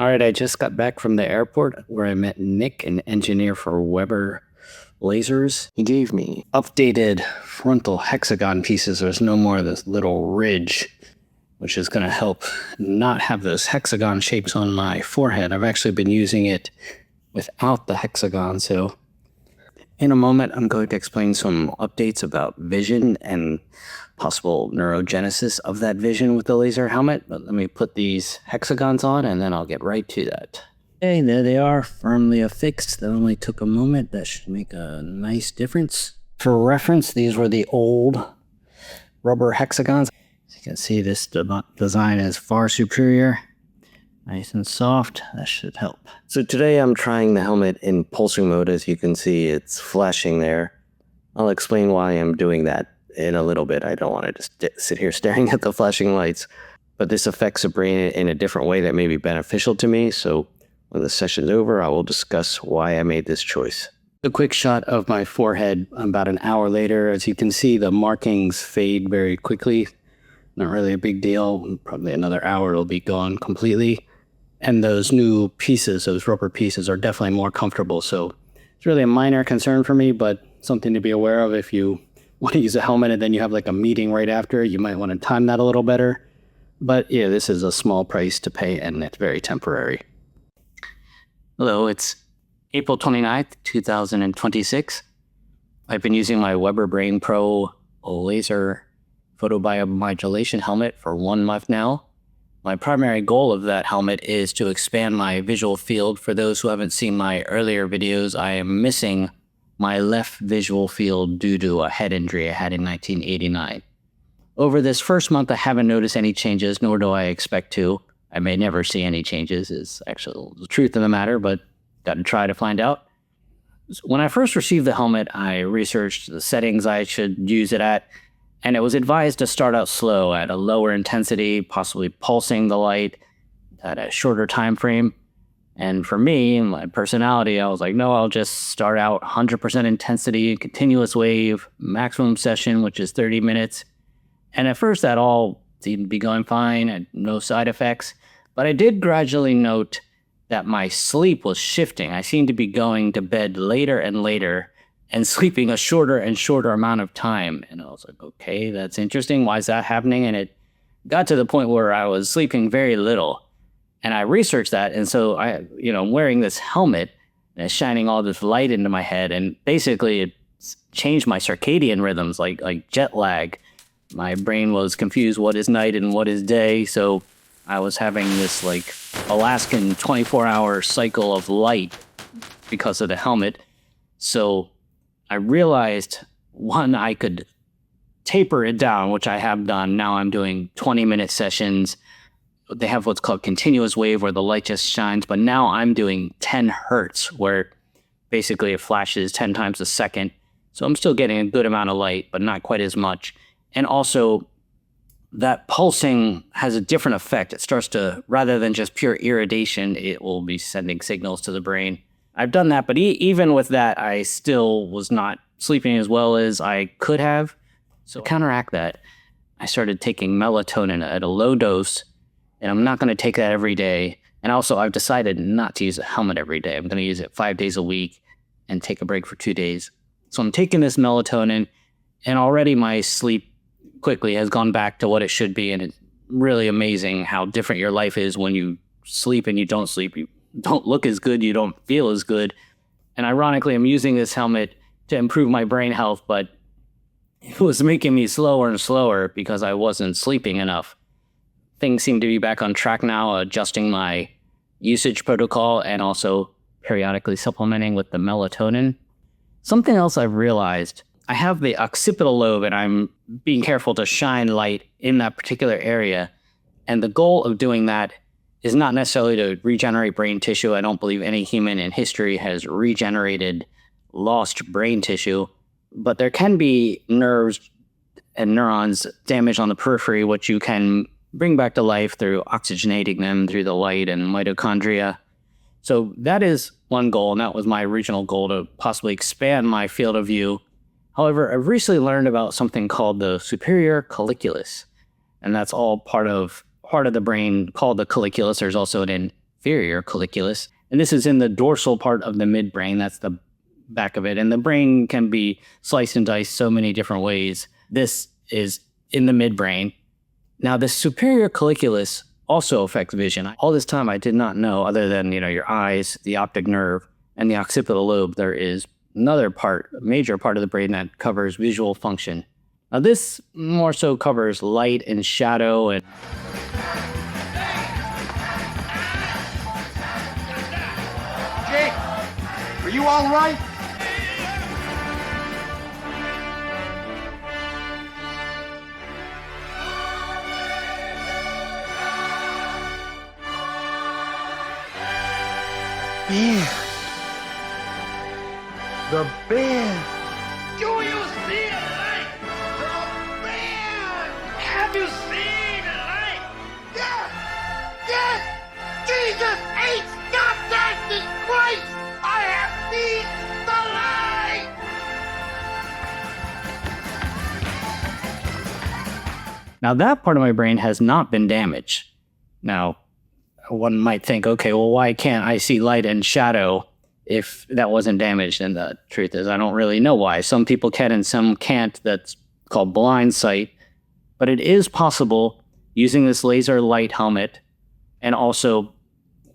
All right, I just got back from the airport where I met Nick, an engineer for Weber Lasers. He gave me updated frontal hexagon pieces. There's no more of this little ridge, which is going to help not have those hexagon shapes on my forehead. I've actually been using it without the hexagon, so in a moment, I'm going to explain some updates about vision and possible neurogenesis of that vision with the laser helmet. But let me put these hexagons on and then I'll get right to that. Okay, there they are, firmly affixed. That only took a moment. That should make a nice difference. For reference, these were the old rubber hexagons. As you can see, this design is far superior. Nice and soft, that should help. So today I'm trying the helmet in pulsing mode. As you can see, it's flashing there. I'll explain why I'm doing that in a little bit. I don't want to just sit here staring at the flashing lights. But this affects the brain in a different way that may be beneficial to me. So when the session's over, I will discuss why I made this choice. A quick shot of my forehead about an hour later. As you can see, the markings fade very quickly. Not really a big deal. Probably another hour it'll be gone completely. And those new pieces, those rubber pieces, are definitely more comfortable. So it's really a minor concern for me, but something to be aware of. If you want to use a helmet and then you have like a meeting right after, you might want to time that a little better. But yeah, this is a small price to pay and it's very temporary. Hello, it's April 29th, 2026. I've been using my WeberBrain Pro laser photobiomodulation helmet for 1 month now. My primary goal of that helmet is to expand my visual field. For those who haven't seen my earlier videos, I am missing my left visual field due to a head injury I had in 1989. Over this first month, I haven't noticed any changes, nor do I expect to. I may never see any changes, is actually the truth of the matter, but got to try to find out. When I first received the helmet, I researched the settings I should use it at, and it was advised to start out slow at a lower intensity, possibly pulsing the light at a shorter time frame. And for me, my personality, I was like, no, I'll just start out 100% intensity, continuous wave, maximum session, which is 30 minutes. And at first that all seemed to be going fine, and no side effects. But I did gradually note that my sleep was shifting. I seemed to be going to bed later and later and sleeping a shorter and shorter amount of time. And I was like, okay, that's interesting. Why is that happening? And it got to the point where I was sleeping very little. And I researched that. And so I'm wearing this helmet and it's shining all this light into my head. And basically it changed my circadian rhythms, like jet lag. My brain was confused what is night and what is day. So I was having this like Alaskan 24-hour cycle of light because of the helmet. So I realized, one, I could taper it down, which I have done. Now I'm doing 20-minute sessions. They have what's called continuous wave where the light just shines. But now I'm doing 10 hertz where basically it flashes 10 times a second. So I'm still getting a good amount of light, but not quite as much. And also that pulsing has a different effect. It starts to, rather than just pure irradiation, it will be sending signals to the brain. I've done that, but even with that, I still was not sleeping as well as I could have. So to counteract that, I started taking melatonin at a low dose, and I'm not going to take that every day. And also, I've decided not to use a helmet every day. I'm going to use it 5 days a week and take a break for 2 days. So I'm taking this melatonin, and already my sleep quickly has gone back to what it should be. And it's really amazing how different your life is when you sleep and you don't sleep. You don't look as good, you don't feel as good. And ironically, I'm using this helmet to improve my brain health, but it was making me slower and slower because I wasn't sleeping enough. Things seem to be back on track now, adjusting my usage protocol and also periodically supplementing with the melatonin. Something else I've realized, I have the occipital lobe and I'm being careful to shine light in that particular area. And the goal of doing that is not necessarily to regenerate brain tissue. I don't believe any human in history has regenerated lost brain tissue, but there can be nerves and neurons damaged on the periphery, which you can bring back to life through oxygenating them through the light and mitochondria. So that is one goal, and that was my original goal, to possibly expand my field of view. However, I've recently learned about something called the superior colliculus, and that's all part of the brain called the colliculus. There's also an inferior colliculus. And this is in the dorsal part of the midbrain. That's the back of it. And the brain can be sliced and diced so many different ways. This is in the midbrain. Now, the superior colliculus also affects vision. All this time I did not know, other than, your eyes, the optic nerve, and the occipital lobe, there is another part, a major part of the brain that covers visual function. Now, this more so covers light and shadow and Jake, are you all right? Bear. The bear. Do you see the light? The bear! Have you seen the light? Yes! Yes! Jesus H. Goddamn Christ! I have seen the light! Now, that part of my brain has not been damaged. Now, one might think, okay, well, why can't I see light and shadow if that wasn't damaged? And the truth is, I don't really know why. Some people can and some can't. That's called blind sight. But it is possible using this laser light helmet and also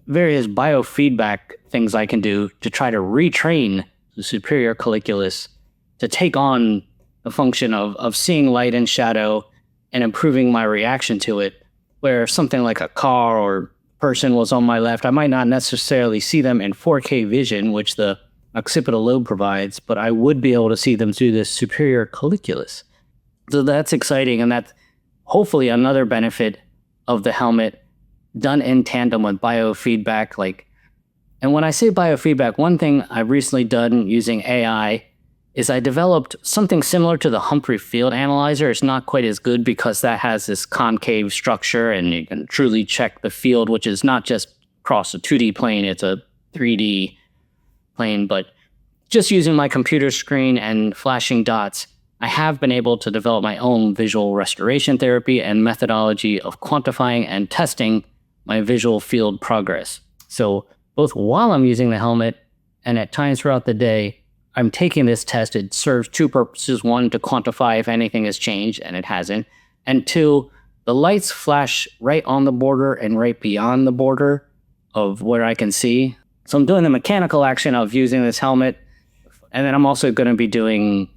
various biofeedback things I can do to try to retrain the superior colliculus to take on the function of seeing light and shadow and improving my reaction to it, where something like a car or person was on my left, I might not necessarily see them in 4K vision, which the occipital lobe provides, but I would be able to see them through this superior colliculus. So that's exciting, and that's hopefully another benefit of the helmet done in tandem with biofeedback. And when I say biofeedback, one thing I've recently done using AI is I developed something similar to the Humphrey Field Analyzer. It's not quite as good because that has this concave structure and you can truly check the field, which is not just across a 2D plane, it's a 3D plane. But just using my computer screen and flashing dots, I have been able to develop my own visual restoration therapy and methodology of quantifying and testing my visual field progress. So both while I'm using the helmet and at times throughout the day, I'm taking this test. It serves two purposes. One, to quantify if anything has changed, and it hasn't. And two, the lights flash right on the border and right beyond the border of where I can see. So I'm doing the mechanical action of using this helmet, and then I'm also going to be doing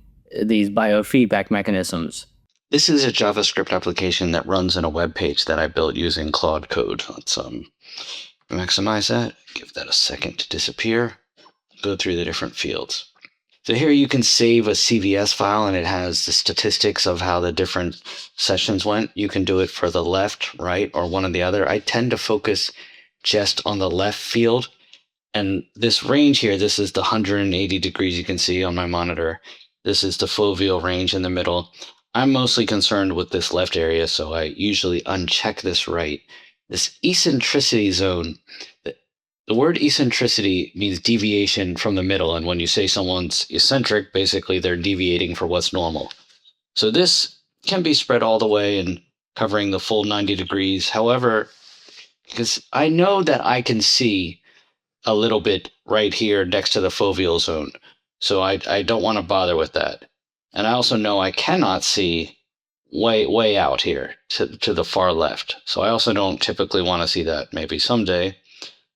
these biofeedback mechanisms. This is a JavaScript application that runs in a web page that I built using Claude Code. Let's maximize that, give that a second to disappear, go through the different fields. So here you can save a CVS file and it has the statistics of how the different sessions went. You can do it for the left, right, or one or the other. I tend to focus just on the left field. And this range here, this is the 180 degrees you can see on my monitor. This is the foveal range in the middle. I'm mostly concerned with this left area, so I usually uncheck this right. This eccentricity zone, the word eccentricity means deviation from the middle, and when you say someone's eccentric, basically they're deviating for what's normal. So this can be spread all the way and covering the full 90 degrees. However, because I know that I can see a little bit right here next to the foveal zone, so I don't want to bother with that. And I also know I cannot see way out here to the far left. So I also don't typically want to see that, maybe someday.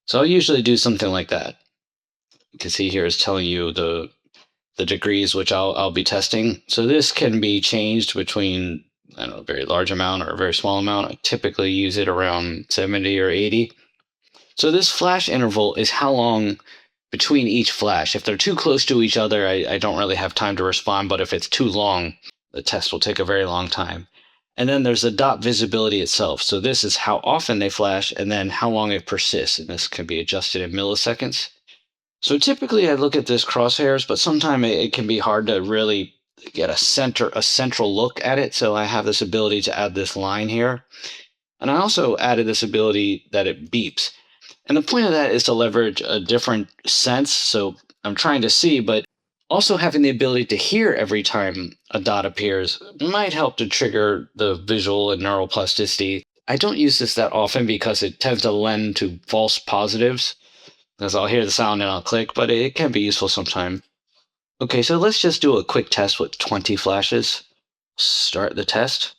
So I'll usually do something like that. You can see here is telling you the degrees which I'll be testing. So this can be changed between, I don't know, a very large amount or a very small amount. I typically use it around 70 or 80. So this flash interval is how long between each flash. If they're too close to each other, I don't really have time to respond, but if it's too long, the test will take a very long time. And then there's the dot visibility itself. So this is how often they flash and then how long it persists. And this can be adjusted in milliseconds. So typically I look at this crosshairs, but sometimes it can be hard to really get a central look at it. So I have this ability to add this line here. And I also added this ability that it beeps. And the point of that is to leverage a different sense. So I'm trying to see, but also having the ability to hear every time a dot appears might help to trigger the visual and neuroplasticity. I don't use this that often because it tends to lend to false positives, because I'll hear the sound and I'll click, but it can be useful sometime. Okay, so let's just do a quick test with 20 flashes. Start the test.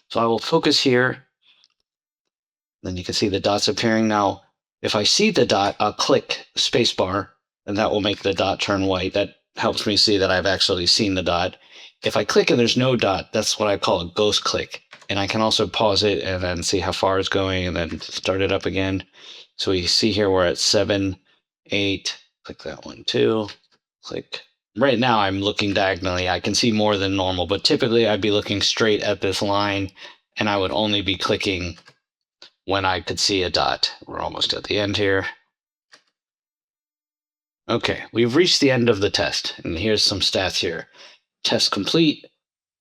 So I will focus here. Then you can see the dots appearing. Now, if I see the dot, I'll click spacebar, and that will make the dot turn white. That helps me see that I've actually seen the dot. If I click and there's no dot, that's what I call a ghost click. And I can also pause it and then see how far it's going and then start it up again. So we see here we're at 7, 8, click that one too, click. Right now I'm looking diagonally. I can see more than normal, but typically I'd be looking straight at this line and I would only be clicking when I could see a dot. We're almost at the end here. Okay, we've reached the end of the test, and here's some stats here. Test complete.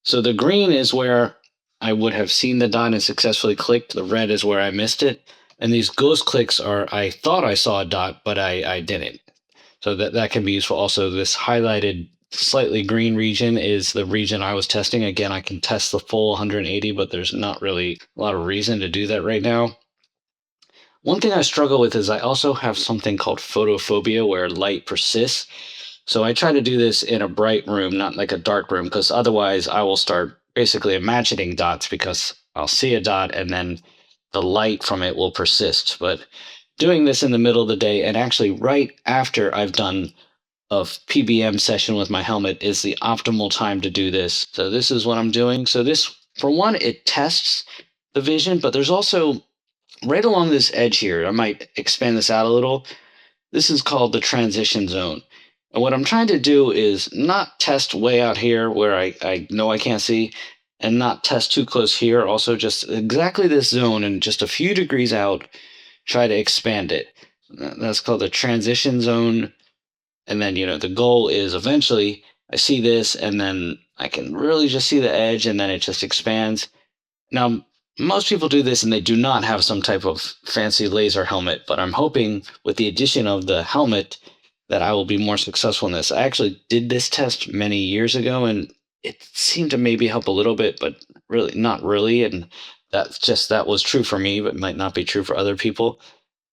So the green is where I would have seen the dot and successfully clicked. The red is where I missed it. And these ghost clicks are, I thought I saw a dot, but I didn't. So that can be useful. Also, this highlighted slightly green region is the region I was testing. Again, I can test the full 180, but there's not really a lot of reason to do that right now. One thing I struggle with is I also have something called photophobia, where light persists. So I try to do this in a bright room, not like a dark room, because otherwise I will start basically imagining dots, because I'll see a dot and then the light from it will persist. But doing this in the middle of the day, and actually right after I've done a PBM session with my helmet, is the optimal time to do this. So this is what I'm doing. So this, for one, it tests the vision, but there's also right along this edge here, I might expand this out a little. This is called the transition zone. And what I'm trying to do is not test way out here where I know I can't see, and not test too close here. Also, just exactly this zone and just a few degrees out, try to expand it. That's called the transition zone. And then, the goal is eventually I see this and then I can really just see the edge and then it just expands. Now, most people do this and they do not have some type of fancy laser helmet, but I'm hoping with the addition of the helmet that I will be more successful in this. I actually did this test many years ago and it seemed to maybe help a little bit, but really not really. And that was true for me, but might not be true for other people.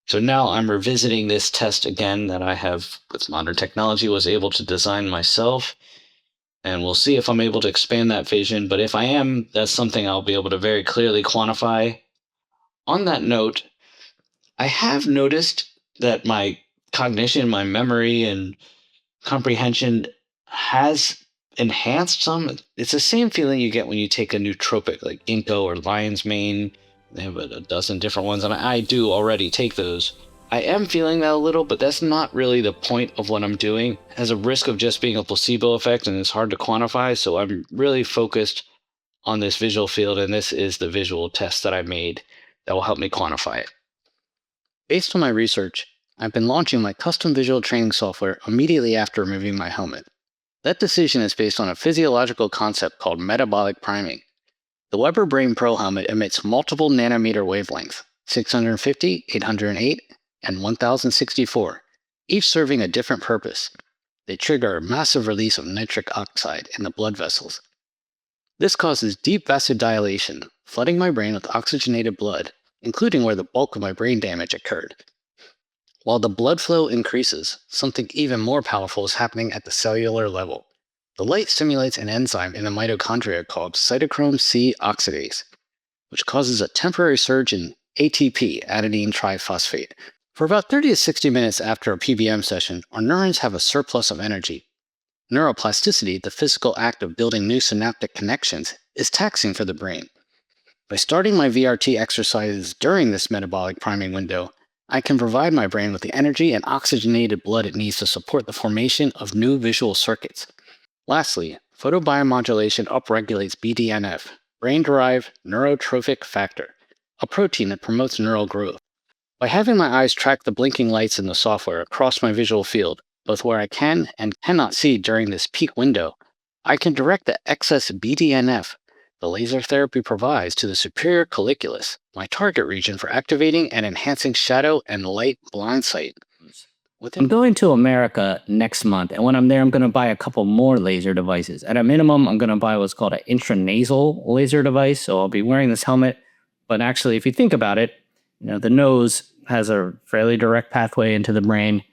So now I'm revisiting this test again that I have with modern technology was able to design myself. And we'll see if I'm able to expand that vision. But if I am, that's something I'll be able to very clearly quantify. On that note, I have noticed that my cognition, my memory, and comprehension has enhanced some. It's the same feeling you get when you take a nootropic like ginkgo or lion's mane. They have a dozen different ones, and I do already take those. I am feeling that a little, but that's not really the point of what I'm doing. It has a risk of just being a placebo effect, and it's hard to quantify, so I'm really focused on this visual field, and this is the visual test that I made that will help me quantify it. Based on my research, I've been launching my custom visual training software immediately after removing my helmet. That decision is based on a physiological concept called metabolic priming. The WeberBrain Pro helmet emits multiple nanometer wavelengths, 650, 808, and 1064, each serving a different purpose. They trigger a massive release of nitric oxide in the blood vessels. This causes deep vasodilation, flooding my brain with oxygenated blood, including where the bulk of my brain damage occurred. While the blood flow increases, something even more powerful is happening at the cellular level. The light stimulates an enzyme in the mitochondria called Cytochrome C oxidase, which causes a temporary surge in ATP, adenine triphosphate. For about 30 to 60 minutes after a PBM session, our neurons have a surplus of energy. Neuroplasticity, the physical act of building new synaptic connections, is taxing for the brain. By starting my VRT exercises during this metabolic priming window, I can provide my brain with the energy and oxygenated blood it needs to support the formation of new visual circuits. Lastly, photobiomodulation upregulates BDNF, brain-derived neurotrophic factor, a protein that promotes neural growth. By having my eyes track the blinking lights in the software across my visual field, both where I can and cannot see during this peak window, I can direct the excess BDNF the laser therapy provides to the superior colliculus, my target region for activating and enhancing shadow and light blind sight. I'm going to America next month, and when I'm there, I'm going to buy a couple more laser devices. At a minimum, I'm going to buy what's called an intranasal laser device, so I'll be wearing this helmet, But actually, if you think about it, the nose has a fairly direct pathway into the brain,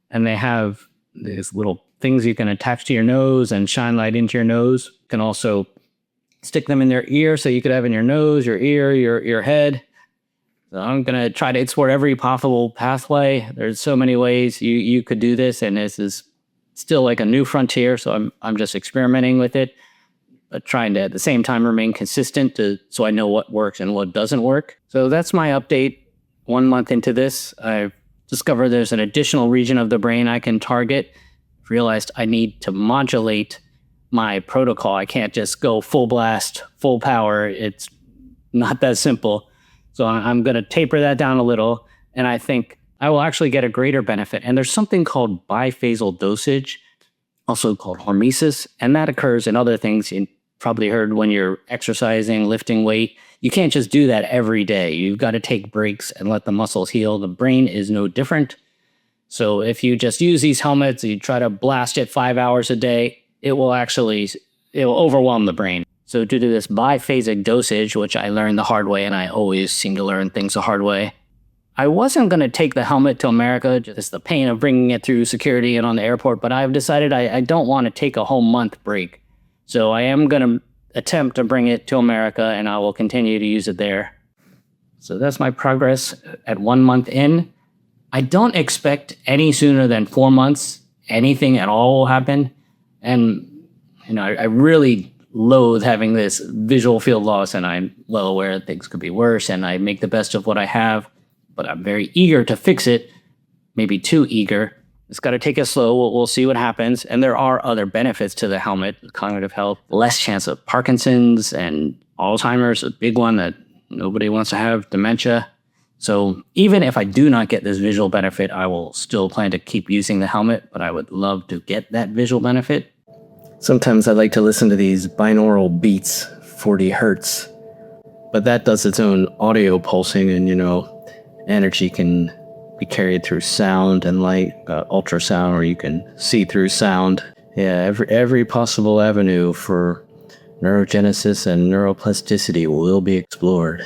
and they have these little things you can attach to your nose and shine light into your nose. You can also stick them in their ear, so you could have in your nose, your ear, your head. So I'm going to try to explore every possible pathway. There's so many ways you could do this, and this is still like a new frontier, so I'm just experimenting with it, but trying to at the same time remain consistent so I know what works and what doesn't work. So that's my update. 1 month into this, I've discovered there's an additional region of the brain I can target. Realized I need to modulate my protocol. I can't just go full blast, full power. It's not that simple. So I'm going to taper that down a little, and I think I will actually get a greater benefit. And there's something called biphasal dosage, also called hormesis, and that occurs in other things. You probably heard when you're exercising, lifting weight. You can't just do that every day. You've got to take breaks and let the muscles heal. The brain is no different. So if you just use these helmets, you try to blast it 5 hours a day, it will overwhelm the brain. So due to this biphasic dosage, which I learned the hard way, and I always seem to learn things the hard way, I wasn't going to take the helmet to America, just the pain of bringing it through security and on the airport, but I've decided I don't want to take a whole month break. So I am going to attempt to bring it to America, and I will continue to use it there. So that's my progress at 1 month in. I don't expect any sooner than 4 months anything at all will happen. And, I really loathe having this visual field loss, and I'm well aware that things could be worse, and I make the best of what I have, but I'm very eager to fix it, maybe too eager. It's got to take it slow. We'll see what happens. And there are other benefits to the helmet, cognitive health, less chance of Parkinson's and Alzheimer's, a big one that nobody wants to have, dementia. So even if I do not get this visual benefit, I will still plan to keep using the helmet, but I would love to get that visual benefit. Sometimes I like to listen to these binaural beats, 40 hertz, but that does its own audio pulsing, and energy can be carried through sound and light, ultrasound, or you can see through sound. Yeah, every possible avenue for neurogenesis and neuroplasticity will be explored.